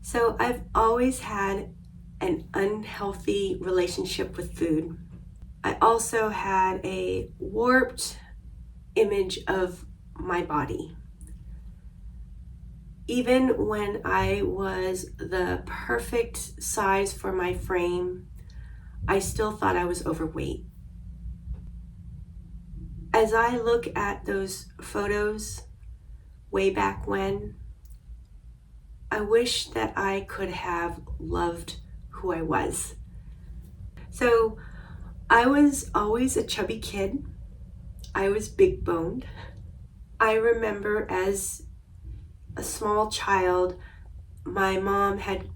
So I've always had an unhealthy relationship with food. I also had a warped image of my body. Even when I was the perfect size for my frame, I still thought I was overweight. As I look at those photos way back when, I wish that I could have loved who I was. So I was always a chubby kid. I was big boned. I remember as a small child, my mom had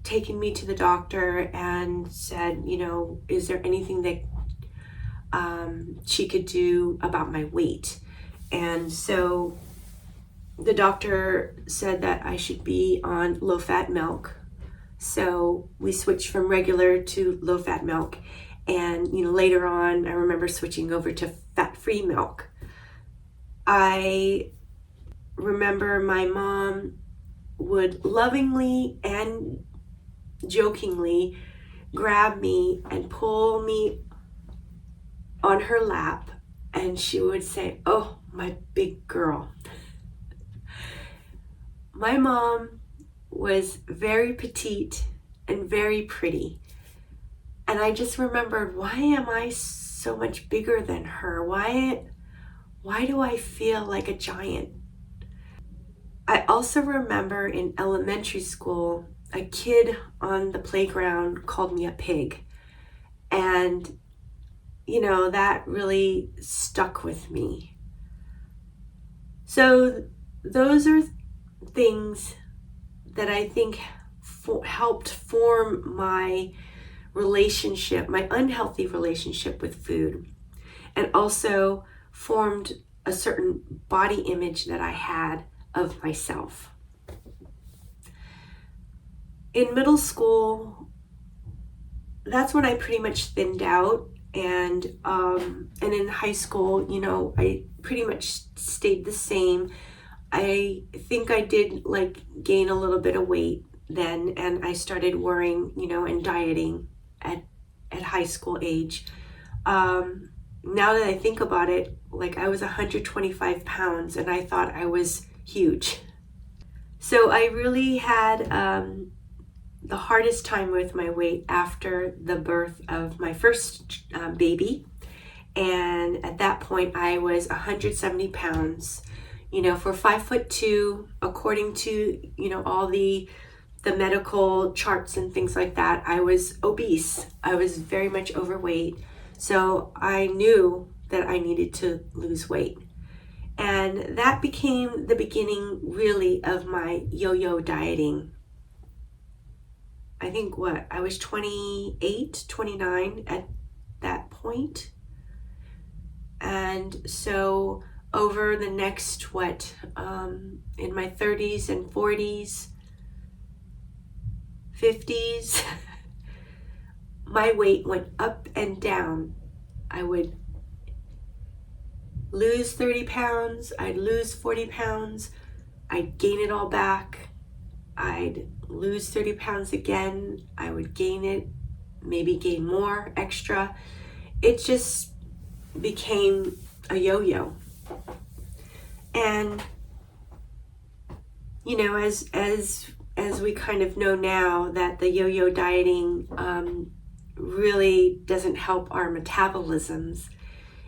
taken me to the doctor and said, is there anything that she could do about my weight? And so the doctor said that I should be on low-fat milk. So we switched from regular to low-fat milk. And later on, I remember switching over to fat-free milk. I remember my mom would lovingly and jokingly grab me and pull me on her lap, and she would say, "Oh, my big girl." My mom was very petite and very pretty. And I just remembered, why am I so much bigger than her? Why do I feel like a giant? I also remember in elementary school, a kid on the playground called me a pig. And, that really stuck with me. So those are things that I think helped form my relationship, my unhealthy relationship with food, and also formed a certain body image that I had of myself. In middle school, that's when I pretty much thinned out, and in high school, I pretty much stayed the same. I think I did gain a little bit of weight then, and I started worrying, and dieting at high school age. Now that I think about it, I was 125 pounds and I thought I was huge. So I really had the hardest time with my weight after the birth of my first baby. And at that point I was 170 pounds. For 5'2", according to, all the medical charts and things like that, I was obese. I was very much overweight. So I knew that I needed to lose weight. And that became the beginning, really, of my yo-yo dieting. I think I was 28, 29 at that point. And so over the next, in my 30s and 40s, 50s, my weight went up and down. I would lose 30 pounds, I'd lose 40 pounds, I'd gain it all back, I'd lose 30 pounds again, I would gain it, maybe gain more extra. It just became a yo-yo. And as we kind of know now, that the yo-yo dieting really doesn't help our metabolisms,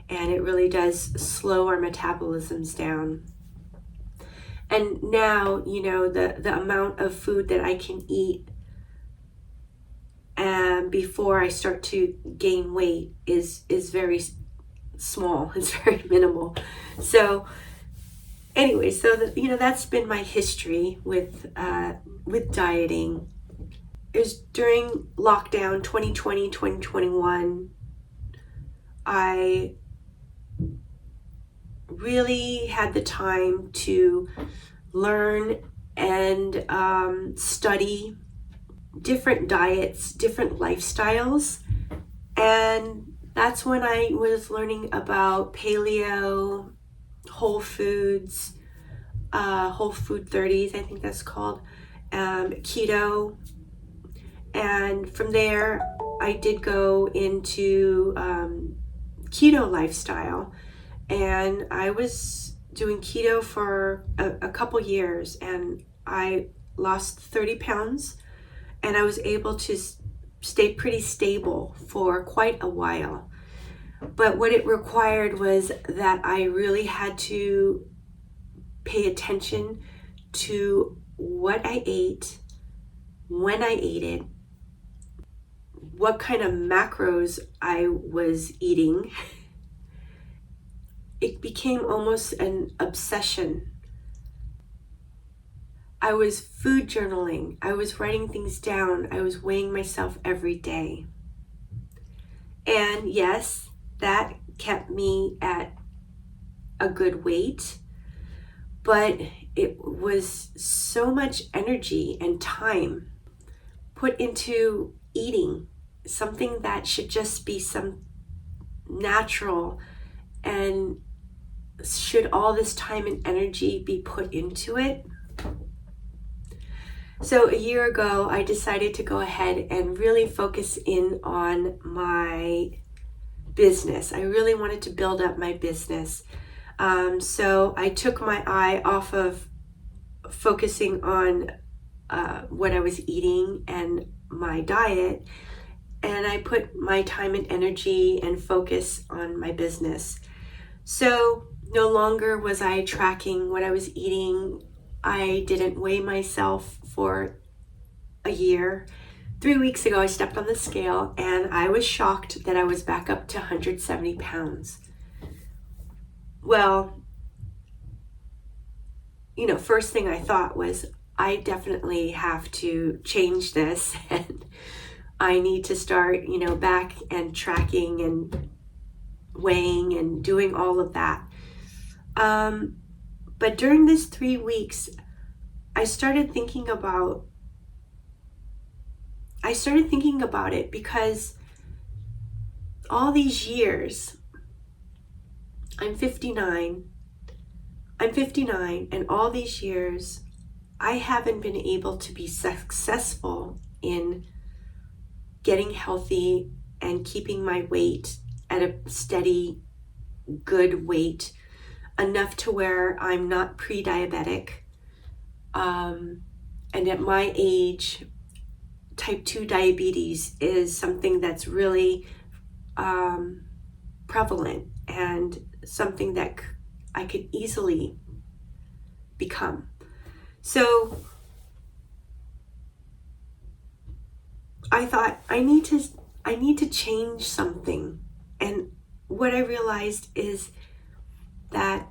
and it really does slow our metabolisms down. And now, the amount of food that I can eat before I start to gain weight is very small. It's very minimal. So anyway, that's been my history with dieting. It was during lockdown 2020, 2021. I really had the time to learn and study different diets, different lifestyles. And that's when I was learning about paleo, whole foods, Whole Food 30s, I think that's called. keto, and from there I did go into keto lifestyle, and I was doing keto for a couple years, and I lost 30 pounds, and I was able to stay pretty stable for quite a while. But what it required was that I really had to pay attention to what I ate, when I ate it, what kind of macros I was eating. It became almost an obsession. I was food journaling. I was writing things down. I was weighing myself every day. And yes, that kept me at a good weight, but it was so much energy and time put into eating something that should just be some natural, and should all this time and energy be put into it? So a year ago, I decided to go ahead and really focus in on my business. I really wanted to build up my business. So I took my eye off of focusing on what I was eating and my diet, and I put my time and energy and focus on my business. So no longer was I tracking what I was eating. I didn't weigh myself for a year. 3 weeks ago, I stepped on the scale and I was shocked that I was back up to 170 pounds. Well, first thing I thought was, I definitely have to change this, and I need to start, back and tracking and weighing and doing all of that. But during this 3 weeks, I started thinking about it, because all these years, I'm 59, and all these years, I haven't been able to be successful in getting healthy and keeping my weight at a steady, good weight, enough to where I'm not pre-diabetic. And at my age, type 2 diabetes is something that's really prevalent, and something that I could easily become. So I thought, I need to change something. And what I realized is that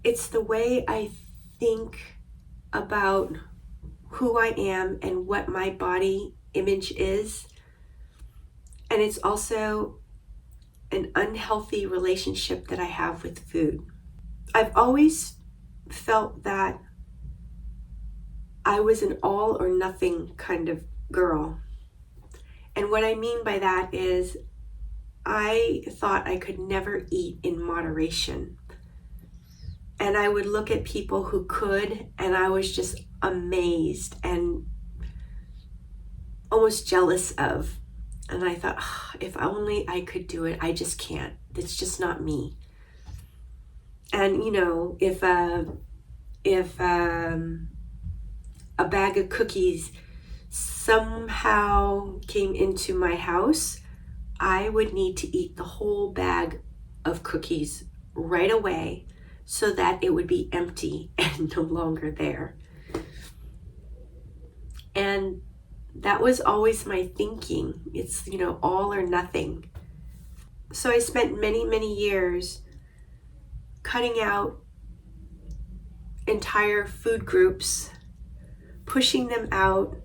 it's the way I think about who I am and what my body image is. And it's also an unhealthy relationship that I have with food. I've always felt that I was an all or nothing kind of girl. And what I mean by that is, I thought I could never eat in moderation. And I would look at people who could, and I was just amazed and almost jealous of. And I thought, if only I could do it. I just can't. It's just not me. And if a bag of cookies somehow came into my house, I would need to eat the whole bag of cookies right away, so that it would be empty and no longer there. And that was always my thinking. It's, all or nothing. So I spent many, many years cutting out entire food groups, pushing them out,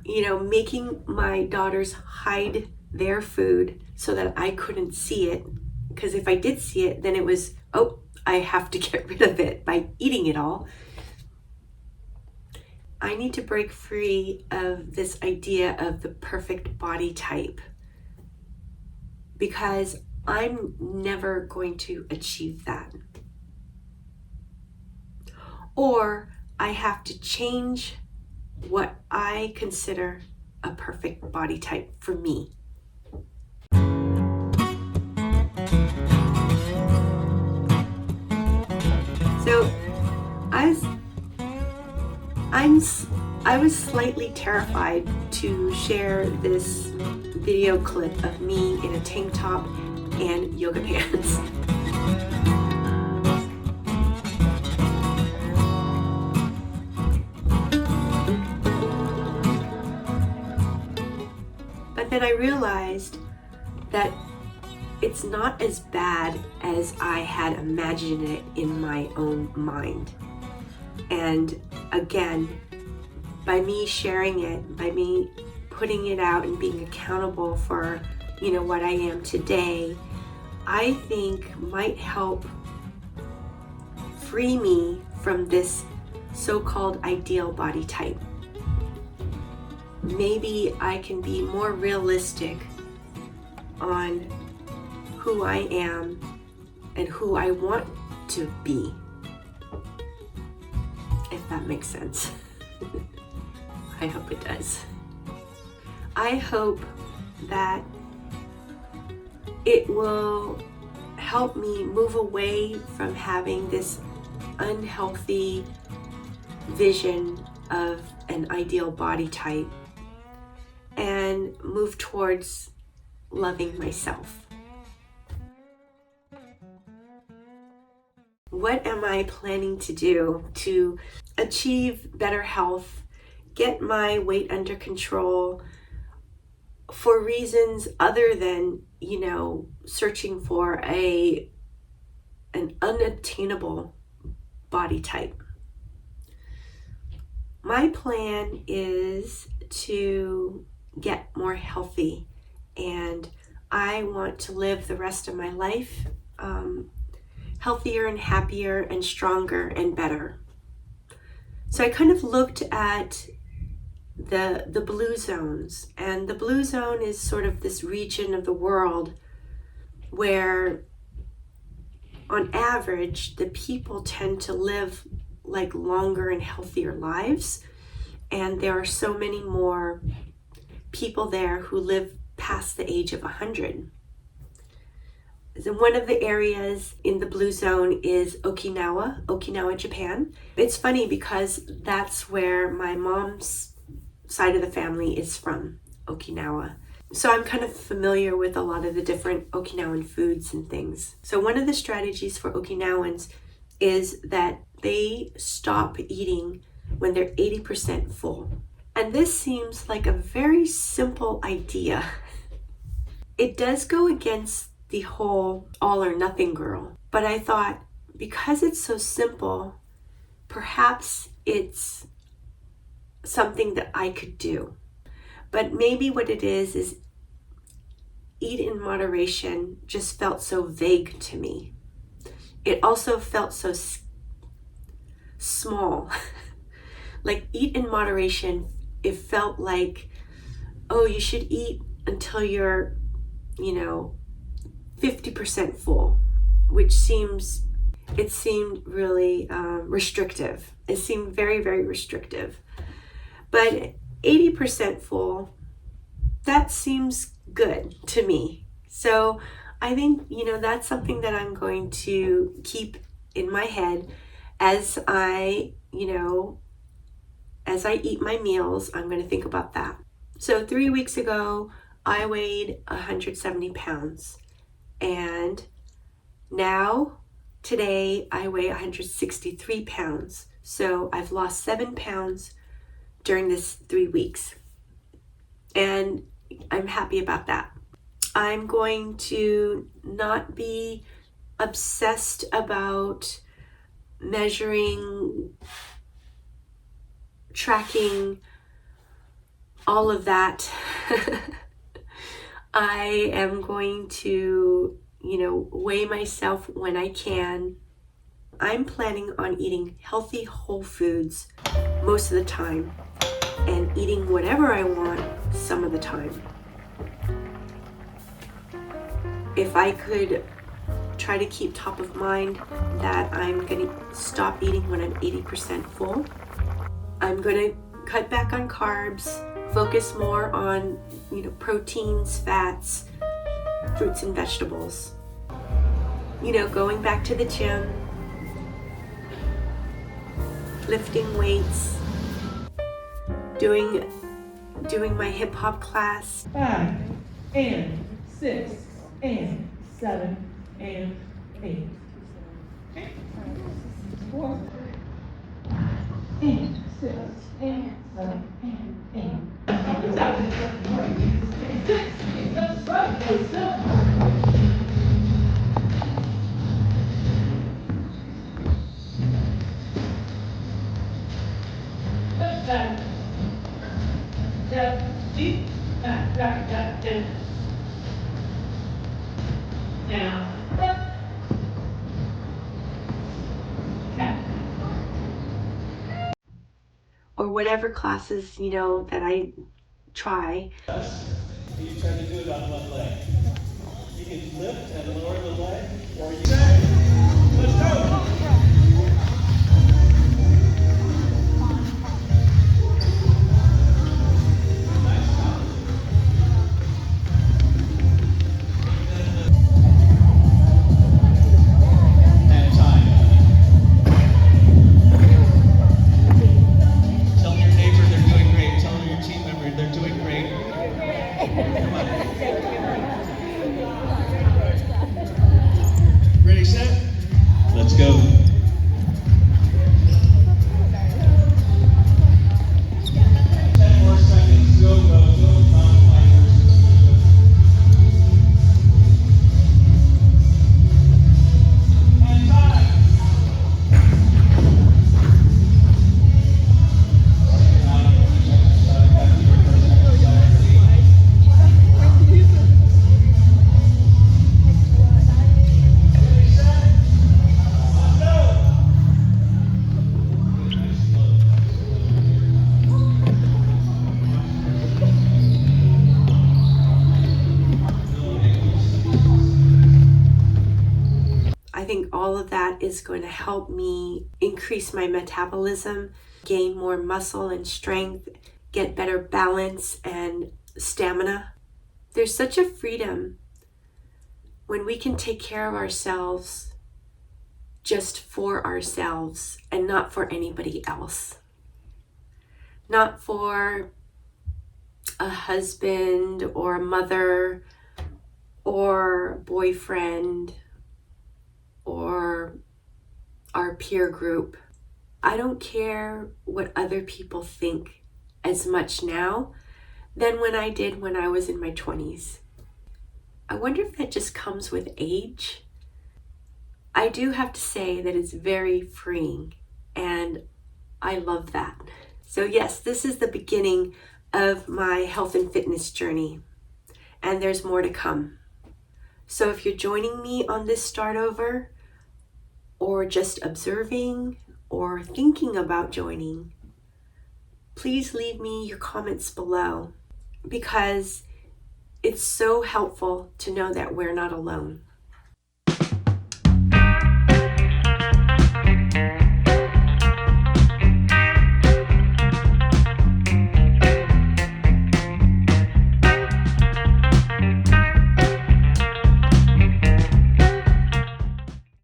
making my daughters hide their food so that I couldn't see it. Because if I did see it, then it was, I have to get rid of it by eating it all. I need to break free of this idea of the perfect body type, because I'm never going to achieve that. Or I have to change what I consider a perfect body type for me. So I was slightly terrified to share this video clip of me in a tank top and yoga pants. But then I realized that it's not as bad as I had imagined it in my own mind. And again, by me sharing it, by me putting it out and being accountable for, what I am today, I think might help free me from this so-called ideal body type. Maybe I can be more realistic on who I am and who I want to be, if that makes sense. I hope it does. I hope that it will help me move away from having this unhealthy vision of an ideal body type and move towards loving myself. What am I planning to do to achieve better health, get my weight under control for reasons other than, searching for an unattainable body type? My plan is to get more healthy, and I want to live the rest of my life healthier and happier and stronger and better. So I kind of looked at the blue zones, and the blue zone is sort of this region of the world where on average the people tend to live like longer and healthier lives, and there are so many more people there who live past the age of 100. So one of the areas in the blue zone is Okinawa, Japan. It's funny because that's where my mom's side of the family is from, Okinawa. So I'm kind of familiar with a lot of the different Okinawan foods and things. So one of the strategies for Okinawans is that they stop eating when they're 80% full. And this seems like a very simple idea. It does go against the whole all or nothing girl. But I thought, because it's so simple, perhaps it's something that I could do. But maybe what it is eat in moderation just felt so vague to me. It also felt so small. Like eat in moderation, it felt like, oh, you should eat until you're, 50% full, which seemed really restrictive. It seemed very, very restrictive. But 80% full, that seems good to me. So I think, that's something that I'm going to keep in my head as I eat my meals. I'm going to think about that. So 3 weeks ago, I weighed 170 pounds. And now, today, I weigh 163 pounds. So I've lost 7 pounds during this 3 weeks. And I'm happy about that. I'm going to not be obsessed about measuring, tracking, all of that. I am going to, weigh myself when I can. I'm planning on eating healthy whole foods most of the time and eating whatever I want some of the time. If I could try to keep top of mind that I'm going to stop eating when I'm 80% full, I'm going to cut back on carbs, focus more on, proteins, fats, fruits and vegetables. Going back to the gym, lifting weights, doing my hip hop class. 5 and 6 and 7 and 8. 4 and 6 and 7 and 8. That's right. Or whatever classes, that I try. You try to do it on one leg. You can lift and lower the leg, or you say, let's go. And time. Tell your neighbor they're doing great. Tell your team member they're doing great. Come on. Ready, set? Let's go. 10 more seconds. Go, go, go. Mountain climbers. And time. I think all of that is going to help me increase my metabolism, gain more muscle and strength, get better balance and stamina. There's such a freedom when we can take care of ourselves just for ourselves and not for anybody else. Not for a husband or a mother or boyfriend or our peer group. I don't care what other people think as much now than when I did when I was in my 20s. I wonder if that just comes with age. I do have to say that it's very freeing, and I love that. So yes, this is the beginning of my health and fitness journey, and there's more to come. So if you're joining me on this start over, or just observing, or thinking about joining, please leave me your comments below, because it's so helpful to know that we're not alone.